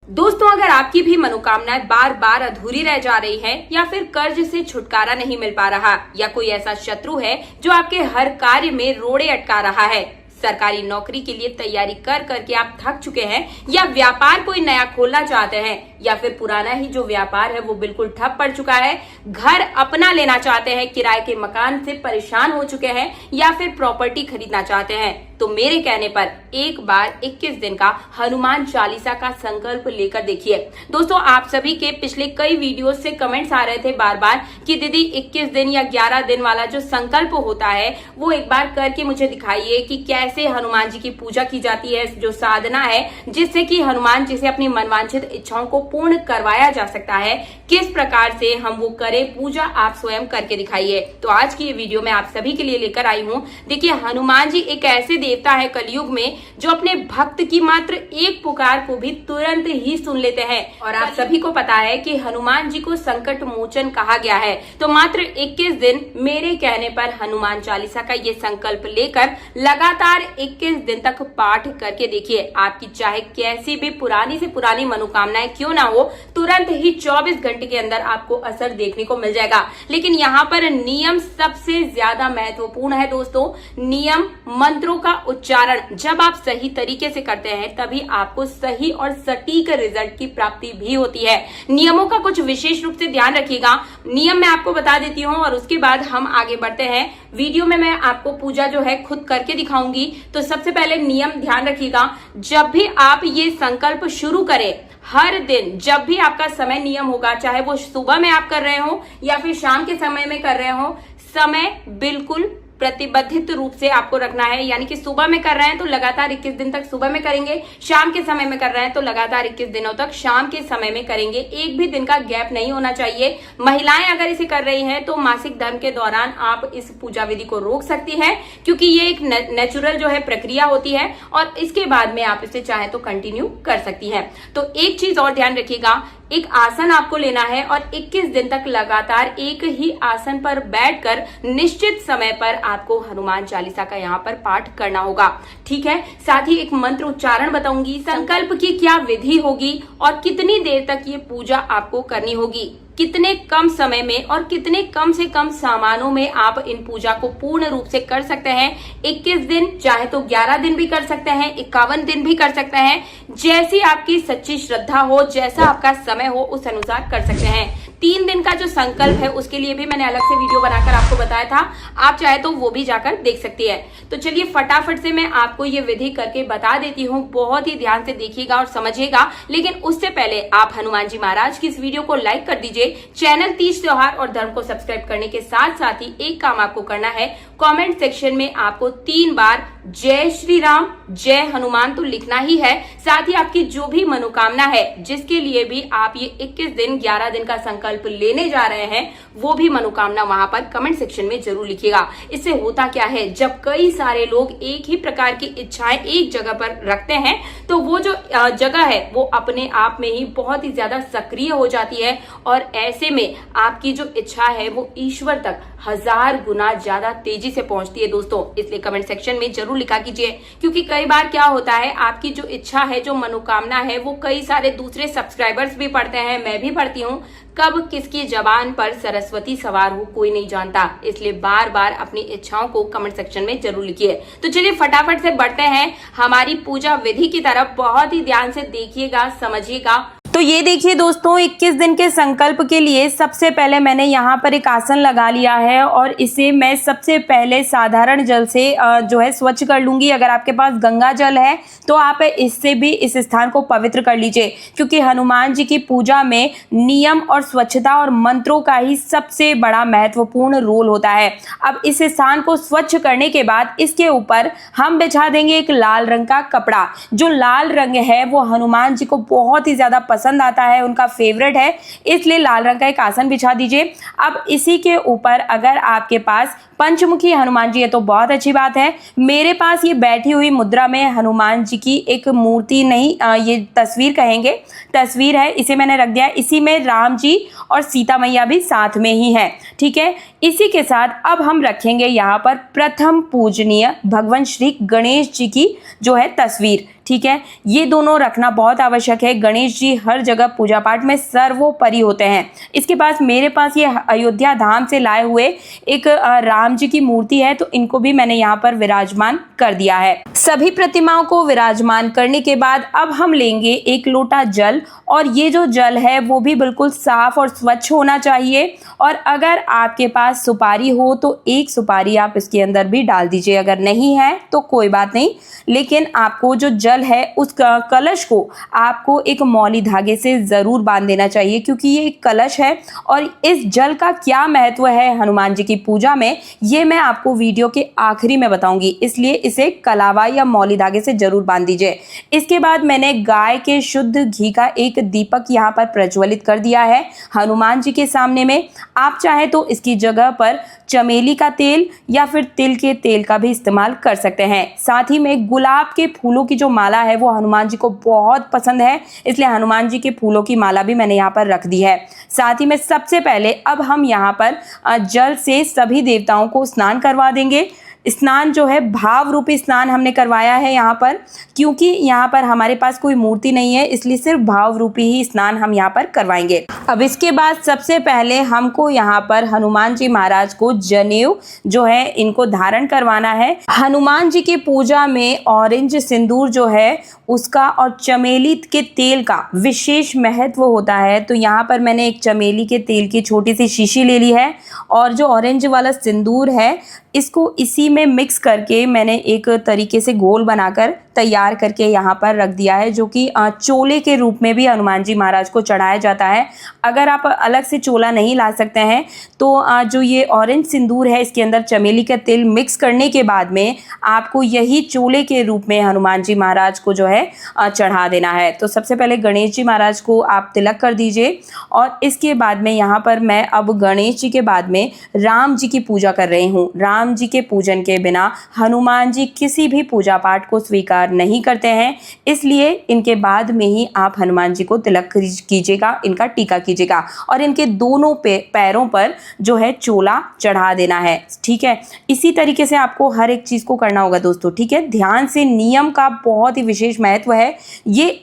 दोस्तों, अगर आपकी भी मनोकामनाएं बार बार अधूरी रह जा रही है या फिर कर्ज से छुटकारा नहीं मिल पा रहा या कोई ऐसा शत्रु है जो आपके हर कार्य में रोड़े अटका रहा है, सरकारी नौकरी के लिए तैयारी कर करके आप थक चुके हैं या व्यापार कोई नया खोलना चाहते हैं या फिर पुराना ही जो व्यापार है वो बिल्कुल ठप पड़ चुका है, घर अपना लेना चाहते हैं, किराए के मकान से परेशान हो चुके हैं या फिर प्रॉपर्टी खरीदना चाहते हैं, तो मेरे कहने पर एक बार 21 दिन का हनुमान चालीसा का संकल्प लेकर देखिए। दोस्तों, आप सभी के पिछले कई वीडियो से कमेंट्स आ रहे थे बार बार कि दीदी 21 दिन या 11 दिन वाला जो संकल्प होता है वो एक बार करके मुझे दिखाइए कि कैसे हनुमान जी की पूजा की जाती है, जो साधना है जिससे कि हनुमान जी से अपनी मनवांछित इच्छाओं को पूर्ण करवाया जा सकता है, किस प्रकार से हम वो करें, पूजा आप स्वयं करके दिखाइए। तो आज की ये वीडियो मैं आप सभी के लिए लेकर आई हूँ। देखिए, हनुमान जी एक ऐसे देवता है कलयुग में जो अपने भक्त की मात्र एक पुकार को भी तुरंत ही सुन लेते हैं, और आप सभी को पता है कि हनुमान जी को संकट मोचन कहा गया है। तो मात्र 21 दिन मेरे कहने पर हनुमान चालीसा का ये संकल्प लेकर लगातार 21 दिन तक पाठ करके देखिए। आपकी चाहे कैसी भी पुरानी से पुरानी मनोकामनाएं क्यों ना हो, तुरंत ही 24 घंटे के अंदर आपको असर देखने को मिल जाएगा। लेकिन यहाँ पर नियम सबसे ज्यादा महत्वपूर्ण है दोस्तों। नियम, मंत्रों का उच्चारण जब आप सही तरीके से करते हैं तभी आपको सही और सटीक रिजल्ट की प्राप्ति भी होती है। नियमों का कुछ विशेष रूप से ध्यान रखिएगा। नियम मैं आपको बता देती हूँ और उसके बाद हम आगे बढ़ते हैं। वीडियो में मैं आपको पूजा जो है खुद करके दिखाऊंगी। तो सबसे पहले नियम ध्यान रखिएगा, जब भी आप ये संकल्प शुरू करें, हर दिन जब भी आपका समय नियम होगा, चाहे वो सुबह में आप कर रहे हो या फिर शाम के समय में कर रहे हो, समय बिल्कुल प्रतिबद्धित रूप से आपको रखना है। यानी कि सुबह में कर रहे हैं तो लगातार 21 दिन तक सुबह में करेंगे, शाम के समय में कर रहे हैं तो लगातार 21 दिनों तक शाम के समय में करेंगे। एक भी दिन का गैप नहीं होना चाहिए। महिलाएं अगर इसे कर रही हैं तो मासिक धर्म के दौरान आप इस पूजा विधि को रोक सकती हैं, क्योंकि ये एक नेचुरल जो है प्रक्रिया होती है और इसके बाद में आप इसे चाहे तो कंटिन्यू कर सकती हैं। तो एक चीज और ध्यान रखिएगा, एक आसन आपको लेना है और 21 दिन तक लगातार एक ही आसन पर बैठकर निश्चित समय पर आपको हनुमान चालीसा का यहाँ पर पाठ करना होगा। ठीक है, साथ ही एक मंत्र उच्चारण बताऊंगी, संकल्प की क्या विधि होगी और कितनी देर तक ये पूजा आपको करनी होगी, कितने कम समय में और कितने कम से कम सामानों में आप इन पूजा को पूर्ण रूप से कर सकते हैं। 21 दिन चाहे तो 11 दिन भी कर सकते हैं, 51 दिन भी कर सकते हैं, जैसी आपकी सच्ची श्रद्धा हो, जैसा आपका समय हो उस अनुसार कर सकते हैं। 3 दिन का जो संकल्प है उसके लिए भी मैंने अलग से वीडियो बनाकर आपको बताया था, आप चाहे तो वो भी जाकर देख सकती है। तो चलिए फटाफट से मैं आपको ये विधि करके बता देती हूँ, बहुत ही ध्यान से देखिएगा और समझिएगा। लेकिन उससे पहले आप हनुमान जी महाराज की इस वीडियो को लाइक कर दीजिए। चैनल तीज त्योहार और धर्म को सब्सक्राइब करने के साथ साथ ही एक काम आपको करना है, कमेंट सेक्शन में आपको 3 बार जय श्री राम, जय हनुमान तो लिखना ही है। साथ ही आपकी जो भी मनोकामना है, जिसके लिए भी आप ये 21 दिन 11 दिन का संकल्प लेने जा रहे हैं, वो भी मनोकामना वहां पर कमेंट सेक्शन में जरूर लिखिएगा। इससे होता क्या है, जब कई सारे लोग एक ही प्रकार की इच्छाएं एक जगह पर रखते हैं तो वो जो जगह है वो अपने आप में ही बहुत ही ज्यादा सक्रिय हो जाती है और ऐसे में आपकी जो इच्छा है वो ईश्वर तक 1000 गुना ज्यादा तेजी से पहुंचती है दोस्तों। इसलिए कमेंट सेक्शन में जरूर लिखा कीजिए, क्योंकि कई बार क्या होता है, आपकी जो इच्छा है, जो मनोकामना है, वो कई सारे दूसरे सब्सक्राइबर्स भी पढ़ते हैं, मैं भी पढ़ती हूँ। कब किसकी जबान पर सरस्वती सवार हो कोई नहीं जानता, इसलिए बार बार अपनी इच्छाओं को कमेंट सेक्शन में जरूर लिखिए। तो चलिए फटाफट से बढ़ते हैं हमारी पूजा विधि की तरफ। बहुत ही ध्यान से देखिएगा, समझिएगा। तो ये देखिए दोस्तों, 21 दिन के संकल्प के लिए सबसे पहले मैंने यहाँ पर एक आसन लगा लिया है और इसे मैं सबसे पहले साधारण जल से जो है स्वच्छ कर लूंगी। अगर आपके पास गंगा जल है तो आप इससे भी इस स्थान को पवित्र कर लीजिए, क्योंकि हनुमान जी की पूजा में नियम और स्वच्छता और मंत्रों का ही सबसे बड़ा महत्वपूर्ण रोल होता है। अब इस स्थान को स्वच्छ करने के बाद इसके ऊपर हम बिछा देंगे एक लाल रंग का कपड़ा। जो लाल रंग है वो हनुमान जी को बहुत ही ज्यादा पसंद आता है, उनका फेवरेट है, इसलिए लाल रंग का एक आसन बिछा दीजिए। अब इसी के ऊपर अगर आपके पास पंचमुखी हनुमान जी है तो बहुत अच्छी बात है। मेरे पास ये बैठी हुई मुद्रा में हनुमान जी की एक मूर्ति नहीं, ये तस्वीर कहेंगे, तस्वीर है, इसे मैंने रख दिया। इसी में राम जी और सीता मैया भी साथ में ही है। ठीक है, इसी के साथ अब हम रखेंगे यहाँ पर प्रथम पूजनीय भगवान श्री गणेश जी की जो है तस्वीर। ठीक है, ये दोनों रखना बहुत आवश्यक है। गणेश जी हर जगह पूजा पाठ में सर्वोपरि होते हैं। इसके पास मेरे पास ये अयोध्या धाम से लाए हुए एक राम जी की मूर्ति है, तो इनको भी मैंने यहाँ पर विराजमान कर दिया है। सभी प्रतिमाओं को विराजमान करने के बाद अब हम लेंगे एक लोटा जल, और ये जो जल है वो भी बिल्कुल साफ और स्वच्छ होना चाहिए। और अगर आपके पास सुपारी हो तो एक सुपारी आप इसके अंदर भी डाल दीजिए, अगर नहीं है तो कोई बात नहीं। लेकिन आपको जो जल है उस कलश को आपको एक मौली धागे से ज़रूर बांध देना चाहिए, क्योंकि ये एक कलश है। और इस जल का क्या महत्व है हनुमान जी की पूजा में, ये मैं आपको वीडियो के आखिरी में बताऊंगी, इसलिए इसे कलावा या मौली धागे से जरूर बांध दीजिए। इसके बाद मैंने गाय के शुद्ध घी का एक दीपक यहाँ पर प्रज्वलित कर दिया है हनुमान जी के सामने में। आप चाहे तो इसकी जगह पर चमेली का तेल या फिर तिल के तेल का भी इस्तेमाल कर सकते हैं। साथ ही में गुलाब के फूलों की जो माला है वो हनुमान जी को बहुत पसंद है, इसलिए हनुमान जी के फूलों की माला भी मैंने यहाँ पर रख दी है। साथ ही में सबसे पहले अब हम यहाँ पर जल से सभी देवताओं को स्नान करवा देंगे। स्नान जो है भाव रूपी स्नान हमने करवाया है यहाँ पर, क्योंकि यहाँ पर हमारे पास कोई मूर्ति नहीं है, इसलिए सिर्फ भाव रूपी ही स्नान हम यहाँ पर करवाएंगे। अब इसके बाद सबसे पहले हमको यहाँ पर हनुमान जी महाराज को जनेऊ जो है इनको धारण करवाना है। हनुमान जी की पूजा में ऑरेंज सिंदूर जो है उसका और चमेली के तेल का विशेष महत्व होता है। तो यहाँ पर मैंने एक चमेली के तेल की छोटी सी शीशी ले ली है, और जो ऑरेंज वाला सिंदूर है इसको इसी में मिक्स करके मैंने एक तरीके से गोल बनाकर तैयार करके यहाँ पर रख दिया है, जो कि चोले के रूप में भी हनुमान जी महाराज को चढ़ाया जाता है। अगर आप अलग से चोला नहीं ला सकते हैं तो जो ये ऑरेंज सिंदूर है इसके अंदर चमेली का तेल मिक्स करने के बाद में आपको यही चोले के रूप में हनुमान जी महाराज को जो है चढ़ा देना है। तो सबसे पहले गणेश जी महाराज को आप तिलक कर दीजिए, और इसके बाद में यहाँ पर मैं अब गणेश जी के बाद में राम जी की पूजा कर रही हूँ। राम जी के पूजन के बिना हनुमान जी किसी भी पूजा पाठ को स्वीकार नहीं करते हैं, इसलिए इनके बाद में ही आप हनुमान जी को तिलक कीजिएगा, इनका टीका कीजिएगा, और इनके दोनों पैरों पर जो है चोला चढ़ा देना है। ठीक है, इसी तरीके से आपको हर एक चीज़ को करना होगा दोस्तों। ठीक है, ध्यान से, नियम का बहुत ही विशेष महत्व है। ये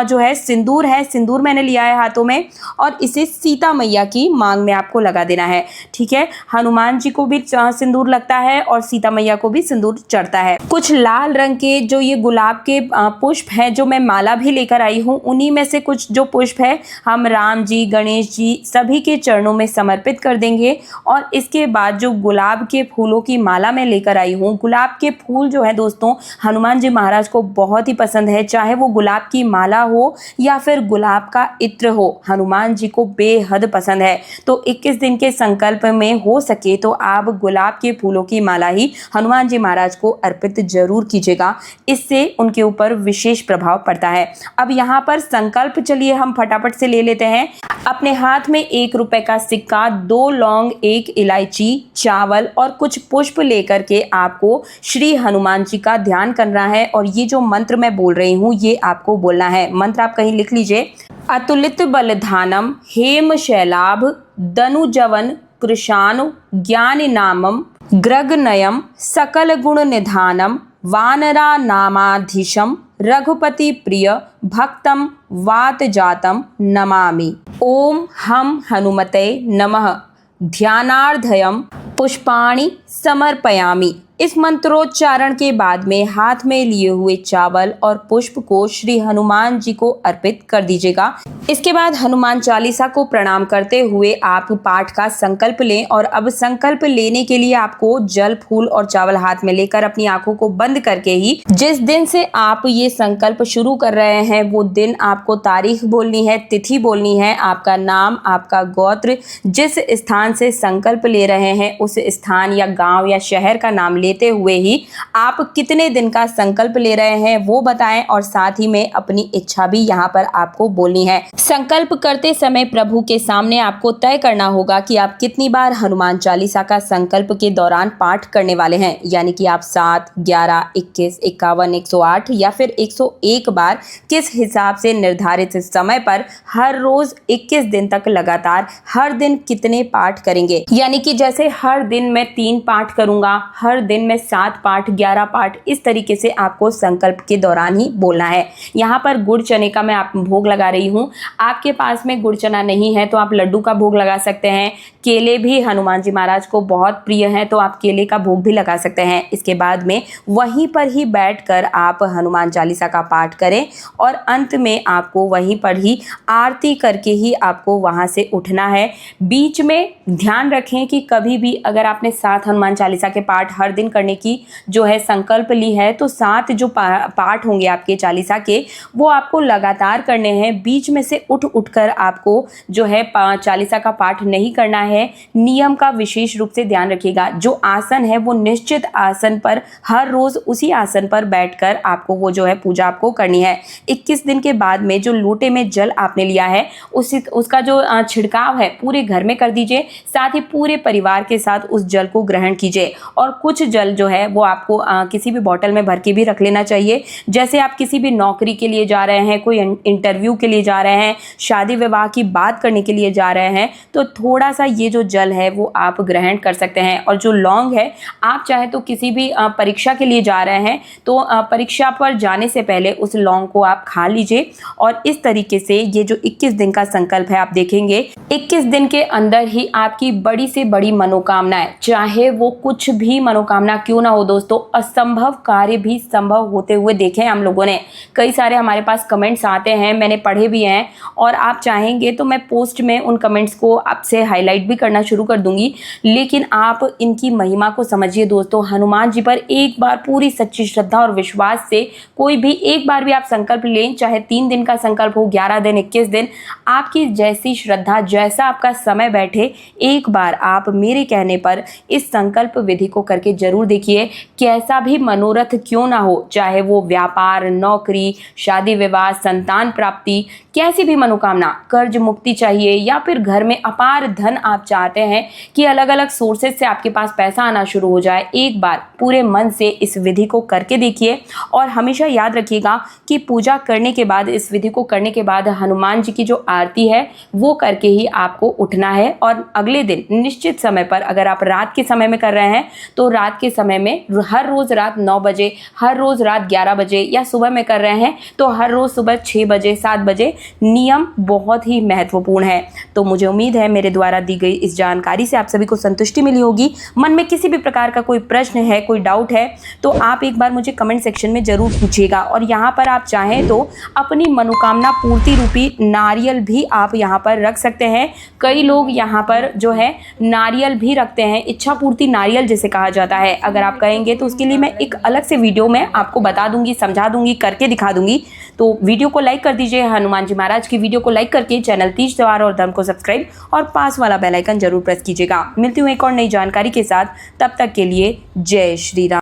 जो है सिंदूर है, सिंदूर मैंने लिया है हाथों में, और इसे सीता मैया की मांग में आपको लगा देना है। ठीक है, हनुमान जी को भी सिंदूर लगता है और सीता मैया को भी सिंदूर चढ़ता है। कुछ लाल रंग के जो ये गुलाब के पुष्प हैं, जो मैं माला भी लेकर आई हूँ, उन्हीं में से कुछ जो पुष्प है हम राम जी, गणेश जी सभी के चरणों में समर्पित कर देंगे। और इसके बाद जो गुलाब के फूलों की माला मैं लेकर आई हूँ, गुलाब के फूल जो है दोस्तों हनुमान जी महाराज को बहुत ही पसंद है, चाहे वो गुलाब की माला हो या फिर गुलाब का इत्र हो, हनुमान जी को बेहद पसंद है। तो 21 दिन के संकल्प में हो सके तो आप गुलाब के फूलों की माला ही हनुमान जी महाराज को अर्पित जरूर कीजिएगा, इससे उनके ऊपर विशेष प्रभाव पड़ता है। अब यहाँ पर संकल्प चलिए हम फटाफट से ले लेते हैं। अपने हाथ में 1 रुपए का सिक्का, 2 लौंग, 1 इलायची, चावल और कुछ पुष्प लेकर के आपको श्री हनुमान जी का ध्यान करना है। और ये जो मंत्र मैं बोल रही हूँ ये आपको बोलना है। मंत्र आप कहीं लिख लीजिए। अतुलित बलधानम हेम शैलाभ दनुजवन कृशानु ज्ञान नामम ग्रगनयम सकल गुण निधानम वानरा नामाधीशम रघुपति प्रिय भक्तम वात जातम नमामि। ओम हम हनुमते नमः। ध्यानार्धयम पुष्पाणि समर्पयामि। इस मंत्रोच्चारण के बाद में हाथ में लिए हुए चावल और पुष्प को श्री हनुमान जी को अर्पित कर दीजिएगा। इसके बाद हनुमान चालीसा को प्रणाम करते हुए आप पाठ का संकल्प लें। और अब संकल्प लेने के लिए आपको जल, फूल और चावल हाथ में लेकर अपनी आंखों को बंद करके ही जिस दिन से आप ये संकल्प शुरू कर रहे हैं वो दिन आपको तारीख बोलनी है, तिथि बोलनी है, आपका नाम, आपका गोत्र, जिस स्थान से संकल्प ले रहे हैं उस स्थान या गांव या शहर का नाम लेते हुए ही आप कितने दिन का संकल्प ले रहे हैं वो बताएं। और साथ ही में अपनी इच्छा भी यहाँ पर आपको बोलनी है। संकल्प करते समय प्रभु के सामने आपको तय करना होगा कि आप कितनी बार हनुमान चालीसा का संकल्प के दौरान पाठ करने वाले हैं, यानी कि आप 7, 11, 21, 51, 108 या फिर 101 बार किस हिसाब से निर्धारित समय पर हर रोज 21 दिन तक लगातार हर दिन कितने पाठ करेंगे। यानी कि जैसे हर दिन मैं 3 पाठ करूंगा, हर दिन दिन में 7 पाठ 11 पाठ इस तरीके से आपको संकल्प के दौरान ही बोलना है। यहाँ पर गुड़ चने का मैं आप भोग लगा रही हूँ। आपके पास में गुड़ चना नहीं है तो आप लड्डू का भोग लगा सकते हैं। केले भी हनुमान जी महाराज को बहुत प्रिय हैं तो आप केले का भोग भी लगा सकते हैं। इसके बाद में वहीं पर ही बैठकर आप हनुमान चालीसा का पाठ करें और अंत में आपको वहीं पर ही आरती करके ही आपको वहां से उठना है। बीच में ध्यान रखें कि कभी भी अगर आपने 7 हनुमान चालीसा के पाठ हर दिन करने की जो है संकल्प ली है तो 7 जो पाठ होंगे आपके चालीसा के वो आपको लगातार करने हैं। बीच में से उठ कर आपको जो है चालीसा का पाठ नहीं करना है। नियम का विशेष रूप से ध्यान रखिएगा। जो आसन है वो निश्चित आसन पर हर रोज उसी आसन पर बैठकर आपको वो जो है पूजा आपको करनी है। 21 दिन के बाद में जो लोटे में जल आपने लिया है उसका जो छिड़काव है पूरे घर में कर दीजिए। साथ ही पूरे परिवार के साथ उस जल को ग्रहण कीजिए और कुछ जल जो है वो आपको किसी भी बोतल में भर के भी रख लेना चाहिए। जैसे आप किसी भी नौकरी के लिए जा रहे हैं, कोई इंटरव्यू के लिए जा रहे हैं, शादी विवाह की बात करने के लिए जा रहे हैं तो थोड़ा सा ये जो जल है वो आप ग्रहण कर सकते हैं। और जो लौंग है आप चाहे तो किसी भी परीक्षा के लिए जा रहे हैं तो परीक्षा पर जाने से पहले उस लौंग को आप खा लीजिए। और इस तरीके से ये जो 21 दिन का संकल्प है आप देखेंगे 21 दिन के अंदर ही आपकी बड़ी से बड़ी मनोकामनाएं, चाहे वो कुछ भी मनोकामना क्यों ना हो दोस्तों, असंभव कार्य भी संभव होते हुए देखे हम लोगों ने। कई सारे हमारे पास कमेंट्स आते हैं, मैंने पढ़े भी हैं और आप चाहेंगे तो मैं पोस्ट में उन कमेंट्स को आपसे हाईलाइट भी करना शुरू कर दूंगी। लेकिन आप इनकी महिमा को समझिए दोस्तों। हनुमान जी पर एक बार पूरी सच्ची श्रद्धा और विश्वास से कोई भी एक बार भी आप संकल्प लें, चाहे 3 दिन का संकल्प हो, 11 दिन, 21 दिन, आपकी जैसी श्रद्धा, जैसा आपका समय बैठे, एक बार आप मेरे कहने पर इस संकल्प विधि को करके जरूर देखिए। कैसा भी मनोरथ क्यों ना हो, चाहे वो व्यापार, नौकरी, शादी विवाह, संतान प्राप्ति, कैसी भी मनोकामना, कर्ज मुक्ति चाहिए या फिर घर में अपार धन आप चाहते हैं कि अलग अलग सोर्सेज से आपके पास पैसा आना शुरू हो जाए, एक बार पूरे मन से इस विधि को करके देखिए। और हमेशा याद रखिएगा कि पूजा करने के बाद, इस विधि को करने के बाद हनुमान जी की जो आरती है वो करके ही आपको उठना है। और अगले दिन निश्चित समय पर, अगर आप रात के समय में कर रहे हैं तो रात के समय में हर रोज रात 9 बजे, हर रोज रात 11 बजे, या सुबह में कर रहे हैं तो हर रोज सुबह 6 बजे 7 बजे। नियम बहुत ही महत्वपूर्ण है। तो मुझे उम्मीद है मेरे द्वारा दी गई इस जानकारी से आप सभी को संतुष्टि मिली होगी। मन में किसी भी प्रकार का कोई प्रश्न है, कोई डाउट है तो आप एक बार मुझे कमेंट सेक्शन में जरूर पूछिएगा। और यहाँ पर आप चाहें तो अपनी मनोकामना पूर्ति रूपी नारियल भी आप यहाँ पर रख सकते हैं। कई लोग यहाँ पर जो है नारियल भी रखते हैं, इच्छा पूर्ति नारियल जिसे कहा जाता है। अगर आप कहेंगे तो उसके लिए मैं एक अलग से वीडियो में आपको बता दूंगी, समझा दूंगी, करके दिखा दूंगी। तो वीडियो को लाइक कर दीजिए। हनुमान जी महाराज की वीडियो को लाइक करके चैनल तीज त्योहार और धर्म को सब्सक्राइब और पास वाला बेल आइकन जरूर प्रेस कीजिएगा। मिलती हूँ एक और नई जानकारी के साथ, तब तक के लिए जय श्री राम।